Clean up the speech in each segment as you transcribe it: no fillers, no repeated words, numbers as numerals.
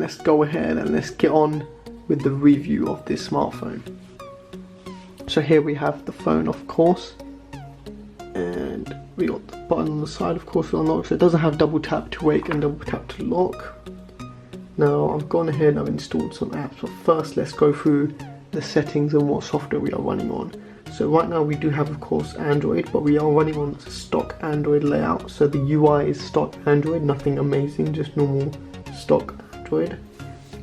let's go ahead and let's get on with the review of this smartphone. So here we have the phone, of course, and we got the button on the side, of course, to unlock. So it doesn't have double tap to wake and double tap to lock. Now I've gone ahead and I've installed some apps, but first let's go through the settings and what software we are running on. So right now we do have, of course, Android, but we are running on stock Android layout. So the UI is stock Android, nothing amazing, just normal stock Android.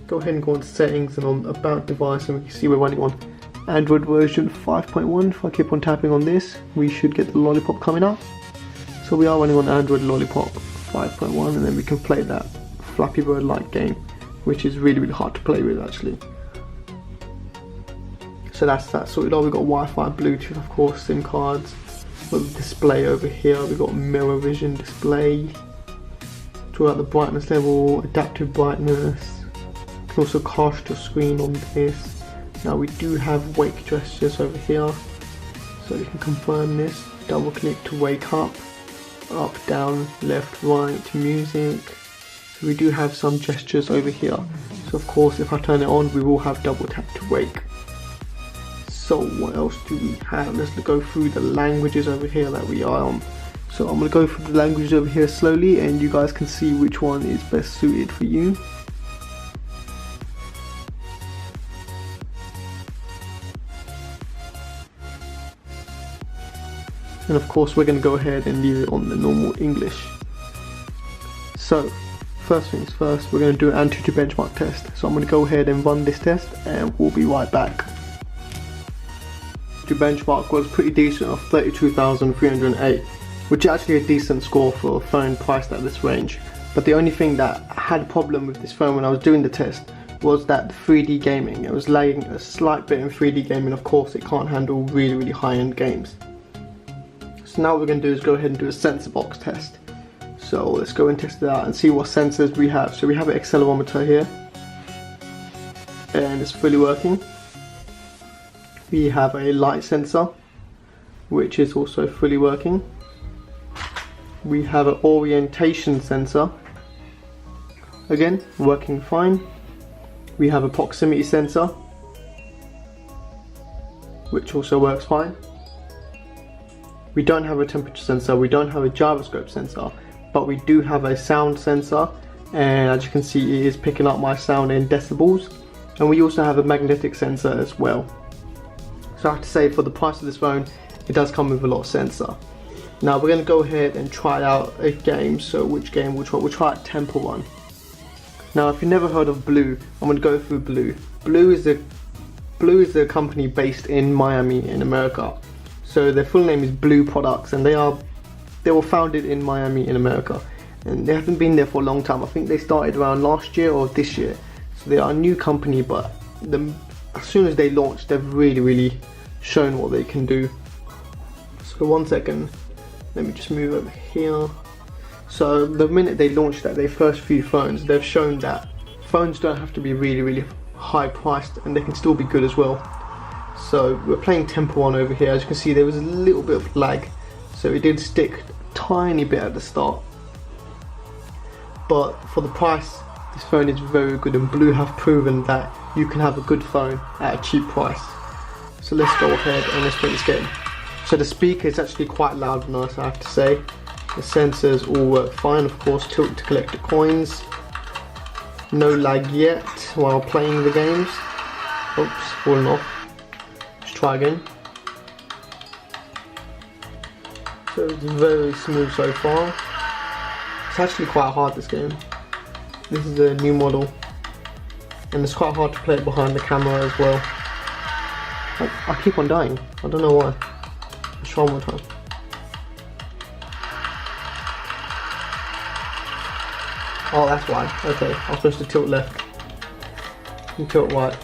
Go ahead and go on settings and on about device, and we can see we're running on Android version 5.1. If I keep on tapping on this, we should get the lollipop coming up. So we are running on Android Lollipop 5.1, and then we can play that Flappy Bird like game, which is really hard to play with actually. So that's that sorted out. We've got Wi-Fi, Bluetooth, of course, SIM cards. We've got the display over here. We've got mirror vision display. Talk about the brightness level, adaptive brightness. You can also cast your screen on this. Now we do have wake gestures over here, so you can confirm this. Double click to wake up, down, left, right, music. So we do have some gestures over here. So of course, if I turn it on, we will have double tap to wake. So what else do we have? Let's go through the languages over here that we are on. So I'm going to go through the languages over here slowly, and you guys can see which one is best suited for you. And of course we're going to go ahead and leave it on the normal English. So first things first, we're going to do an Antutu benchmark test. So I'm going to go ahead and run this test and we'll be right back. The benchmark was pretty decent of 32,308, which is actually a decent score for a phone priced at this range. But the only thing that I had a problem with this phone when I was doing the test was that the 3D gaming. It was lagging a slight bit in 3D gaming. Of course it can't handle really high-end games. So now what we're going to do is go ahead and do a sensor box test. So let's go and test it out and see what sensors we have. So we have an accelerometer here, and it's fully working. We have a light sensor, which is also fully working. We have an orientation sensor, again working fine. We have a proximity sensor, which also works fine. We don't have a temperature sensor, we don't have a gyroscope sensor, but we do have a sound sensor, and as you can see it is picking up my sound in decibels. And we also have a magnetic sensor as well. So I have to say, for the price of this phone, it does come with a lot of sensor. Now we're going to go ahead and try out a game. So which game we'll try? We'll try out Temple Run. Now if you've never heard of BLU, I'm going to go through BLU. BLU is a company based in Miami in America. So their full name is BLU Products, and they were founded in Miami in America. And they haven't been there for a long time. I think they started around last year or this year. So they are a new company, but as soon as they launched, they've really shown what they can do. So 1 second, let me just move over here. So the minute they launched their first few phones, they've shown that phones don't have to be really high priced, and they can still be good as well. So we're playing Temple Run over here. As you can see, there was a little bit of lag, so it did stick a tiny bit at the start. But for the price, this phone is very good, and BLU have proven that you can have a good phone at a cheap price. So let's go ahead and let's play this game. So the speaker is actually quite loud and nice, I have to say. The sensors all work fine, of course, tilt to collect the coins. No lag yet while playing the games. Oops, falling off. Let's try again. So it's very smooth so far. It's actually quite hard, this game. This is a new model, and it's quite hard to play it behind the camera as well. I keep on dying, I don't know why. Let's try one more time. Oh, that's why. Okay, I'm supposed to tilt left and tilt right.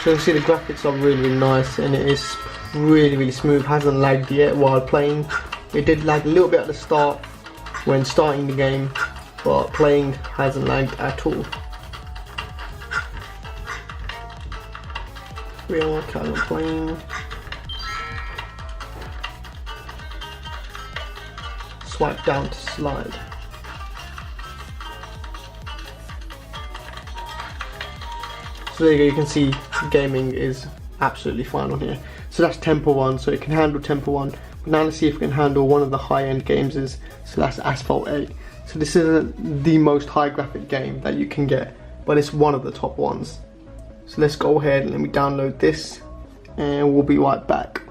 So you can see the graphics are really nice, and it is really smooth. Hasn't lagged yet while playing. It did lag a little bit at the start when starting the game, but playing hasn't lagged at all. We are kind of playing. Swipe down to slide. So there you go, you can see gaming is absolutely fine on here. So that's Tempo 1, so it can handle Tempo 1. Now let's see if it can handle one of the high-end games, so that's Asphalt 8. So this isn't the most high graphic game that you can get, but it's one of the top ones. So let's go ahead and let me download this, and we'll be right back.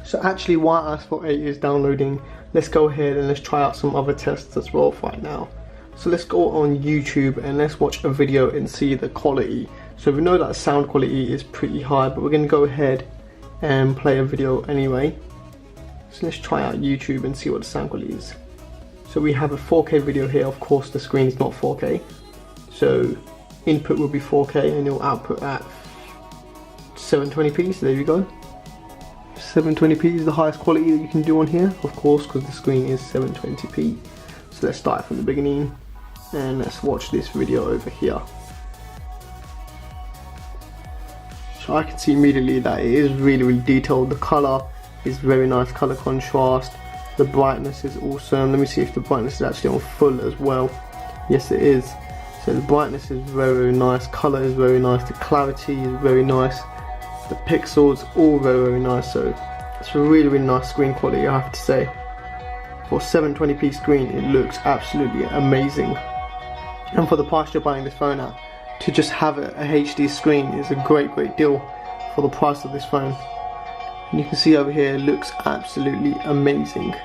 So actually, while Asphalt 8 is downloading, let's go ahead and let's try out some other tests as well right now. So let's go on YouTube and let's watch a video and see the quality. So we know that sound quality is pretty high, but we're going to go ahead and play a video anyway. So let's try out YouTube and see what the sound quality is. So we have a 4K video here. Of course the screen is not 4K, so input will be 4K and it will output at 720p. So there you go, 720p is the highest quality that you can do on here, of course, because the screen is 720p. So let's start from the beginning and let's watch this video over here. So I can see immediately that it is really detailed. The color is very nice, color contrast. The brightness is awesome. Let me see if the brightness is actually on full as well. Yes, it is. So the brightness is very nice, color is very nice, the clarity is very nice, the pixels all very nice. So it's a really nice screen quality, I have to say. For 720p screen, it looks absolutely amazing. And for the price you're buying this phone at, to just have a HD screen is a great deal for the price of this phone. And you can see over here, it looks absolutely amazing.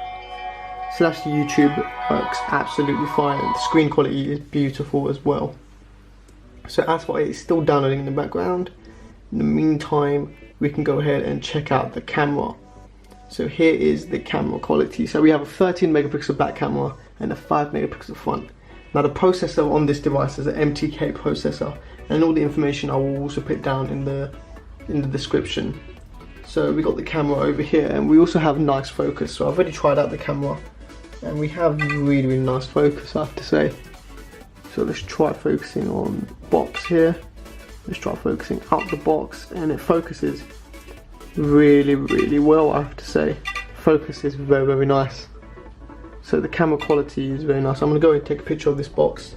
So that's YouTube, works absolutely fine. The screen quality is beautiful as well. So Asphalt 8 is still downloading in the background. In the meantime, we can go ahead and check out the camera. So here is the camera quality. So we have a 13 megapixel back camera and a 5 megapixel front. Now the processor on this device is an MTK processor, and all the information I will also put down in the description. So we got the camera over here, and we also have nice focus. So I've already tried out the camera, and we have really nice focus, I have to say. So let's try focusing on the box here. Let's try focusing out the box, and it focuses really well, I have to say. Focus is very nice. So the camera quality is very nice. I'm going to go and take a picture of this box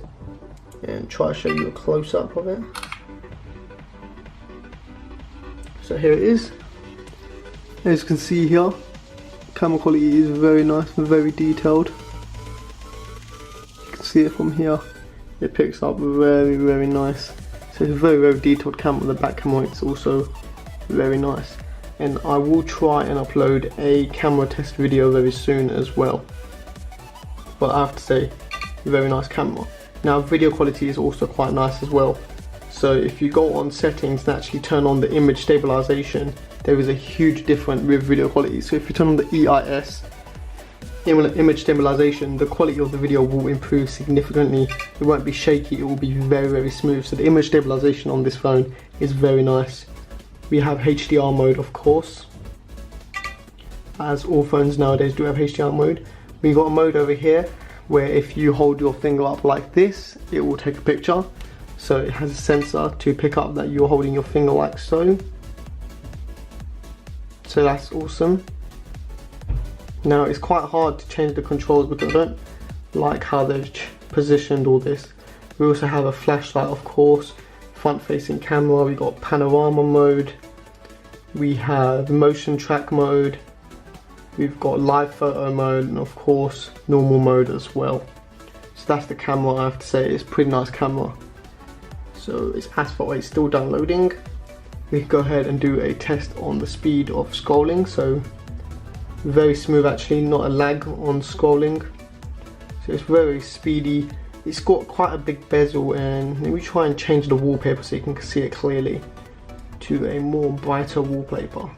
and try to show you a close-up of it. So here it is. As you can see here, camera quality is very nice and very detailed. You can see it from here. It picks up very nice. So it's a very detailed camera. The back camera is also very nice. And I will try and upload a camera test video very soon as well. But I have to say, very nice camera. Now video quality is also quite nice as well. So if you go on settings and actually turn on the image stabilization, there is a huge difference with video quality. So if you turn on the EIS, image stabilization, the quality of the video will improve significantly. It won't be shaky, it will be very smooth. So the image stabilization on this phone is very nice. We have HDR mode, of course, as all phones nowadays do have HDR mode. We got a mode over here where if you hold your finger up like this, it will take a picture. So it has a sensor to pick up that you're holding your finger like so. So that's awesome. Now it's quite hard to change the controls because I don't like how they've positioned all this. We also have a flashlight, of course, front facing camera, we got panorama mode, we have motion track mode, we've got live photo mode, and of course normal mode as well. So that's the camera, I have to say. It's a pretty nice camera. So it's Asphalt 8 still downloading. We can go ahead and do a test on the speed of scrolling. So very smooth actually, not a lag on scrolling. So it's very speedy. It's got quite a big bezel, and let me try and change the wallpaper so you can see it clearly to a more brighter wallpaper.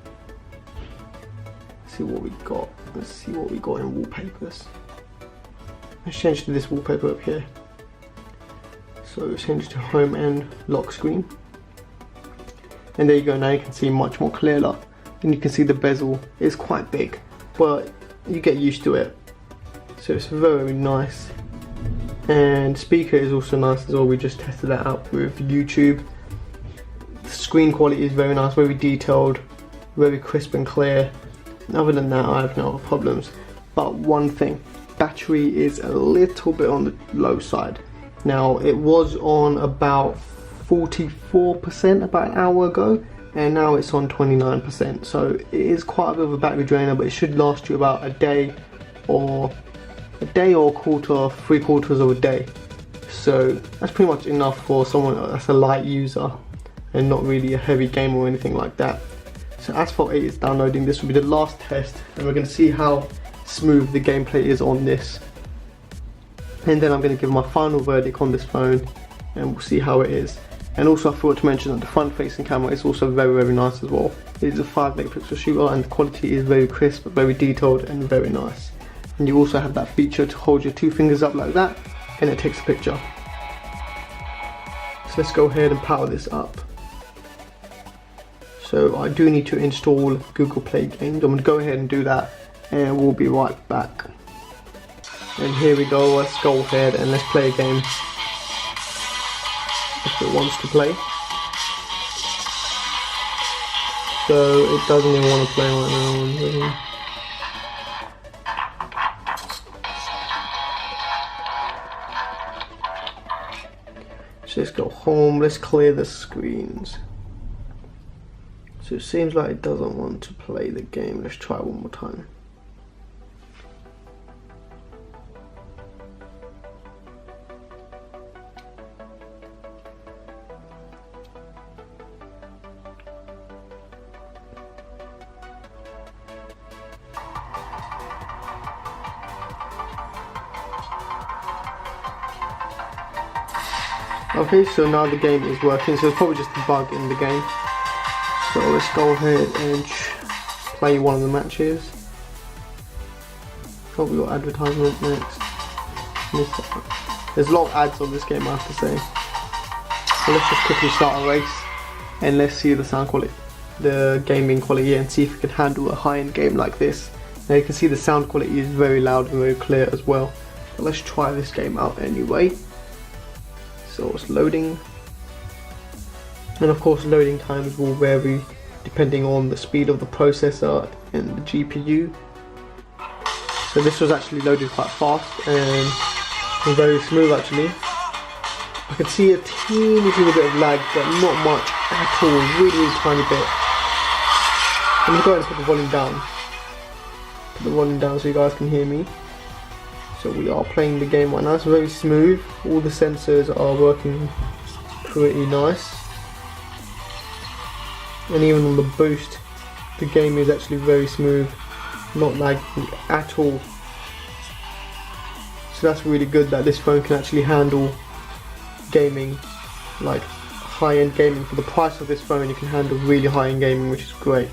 See what we got. Let's see what we got in wallpapers. Let's change to this wallpaper up here. So let's change to home and lock screen. And there you go, now you can see much more clearer. And you can see the bezel is quite big, but you get used to it. So it's very nice. And speaker is also nice as well. We just tested that out with YouTube. The screen quality is very nice, very detailed, very crisp and clear. Other than that, I have no other problems. But one thing, battery is a little bit on the low side. Now it was on about 44% about an hour ago, and now it's on 29%. So it is quite a bit of a battery drainer, but it should last you about a day or a quarter, 3/4 of a day. So that's pretty much enough for someone that's a light user and not really a heavy gamer or anything like that. So Asphalt 8 is downloading. This will be the last test, and we're going to see how smooth the gameplay is on this. And then I'm going to give my final verdict on this phone, and we'll see how it is. And also I forgot to mention that the front facing camera is also very, very nice as well. It is a 5 megapixel shooter, and the quality is very crisp, very detailed and very nice. And you also have that feature to hold your 2 fingers up like that, and it takes a picture. So let's go ahead and power this up. So I do need to install Google Play Games. I'm going to go ahead and do that, and we'll be right back. And here we go, let's go ahead and let's play a game if it wants to play. So it doesn't even want to play right now. So let's go home, let's clear the screens. So it seems like it doesn't want to play the game. Let's try it one more time. Okay, so now the game is working, so it's probably just a bug in the game. So let's go ahead and play one of the matches. Oh, we got advertisement next. There's a lot of ads on this game, I have to say. So let's just quickly start a race, and let's see the sound quality, the gaming quality, and see if we can handle a high-end game like this. Now you can see the sound quality is very loud and very clear as well. But let's try this game out anyway. So it's loading, and of course loading times will vary depending on the speed of the processor and the GPU. So this was actually loaded quite fast and very smooth actually. I can see a teeny bit of lag, but not much at all, really tiny bit. I'm going to go ahead and put the volume down. Put the volume down so you guys can hear me. So we are playing the game right now. It's very smooth. All the sensors are working pretty nice. And even on the boost, the game is actually very smooth, not lagging at all. So that's really good that this phone can actually handle gaming, like high-end gaming. For the price of this phone, you can handle really high-end gaming, which is great.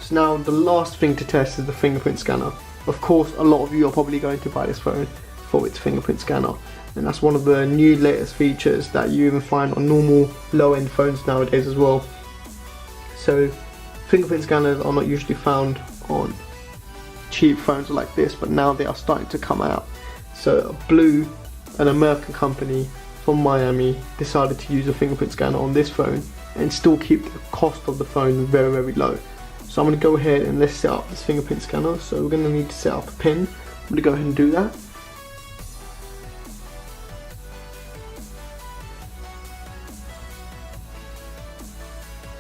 So now the last thing to test is the fingerprint scanner. Of course, a lot of you are probably going to buy this phone for its fingerprint scanner, and that's one of the new latest features that you even find on normal low-end phones nowadays as well. So fingerprint scanners are not usually found on cheap phones like this, but now they are starting to come out. So BLU, an American company from Miami, decided to use a fingerprint scanner on this phone and still keep the cost of the phone very, very low. So I'm going to go ahead and let's set up this fingerprint scanner. So we're going to need to set up a pin. I'm going to go ahead and do that.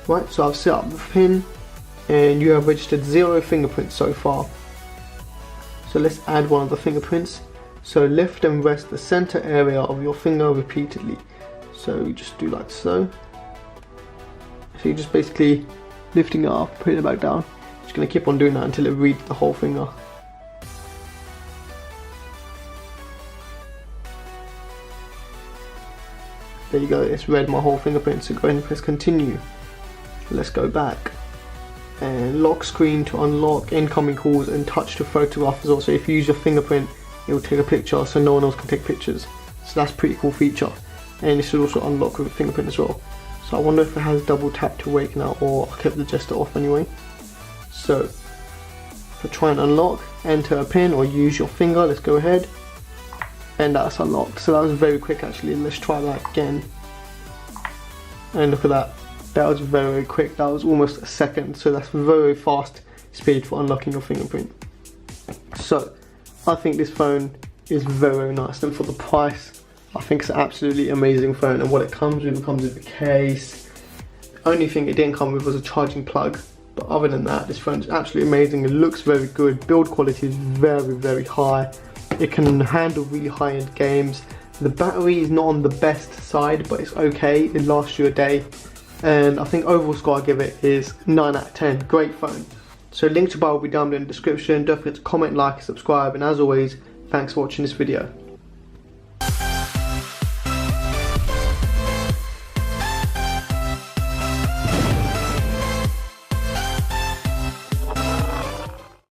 Right, so I've set up the pin, and you have registered 0 fingerprints so far. So let's add one of the fingerprints. So lift and rest the center area of your finger repeatedly. So just do like so. So you're just basically lifting it up, putting it back down. Just going to keep on doing that until it reads the whole finger. There you go, it's read my whole fingerprint. So go ahead and press continue. Let's go back. And lock screen to unlock incoming calls, and touch to photograph as well. So if you use your fingerprint, it will take a picture so no one else can take pictures. So that's a pretty cool feature. And it should also unlock with a fingerprint as well. So I wonder if it has double tap to awaken out, or I kept the gesture off anyway. So for try and unlock, enter a pin or use your finger. Let's go ahead, and that's unlocked. So that was very quick actually. Let's try that again, and look at that. That was very, very quick. That was almost a second. So that's very fast speed for unlocking your fingerprint. So I think this phone is very, very nice, and for the price I think it's an absolutely amazing phone, and what it comes with a case. The only thing it didn't come with was a charging plug, but other than that, this phone is absolutely amazing. It looks very good, build quality is very, very high. It can handle really high-end games. The battery is not on the best side, but it's okay, it lasts you a day. And I think overall score I give it is 9 out of 10, great phone. So link to buy will be down below in the description. Don't forget to comment, like, and subscribe, and as always, thanks for watching this video.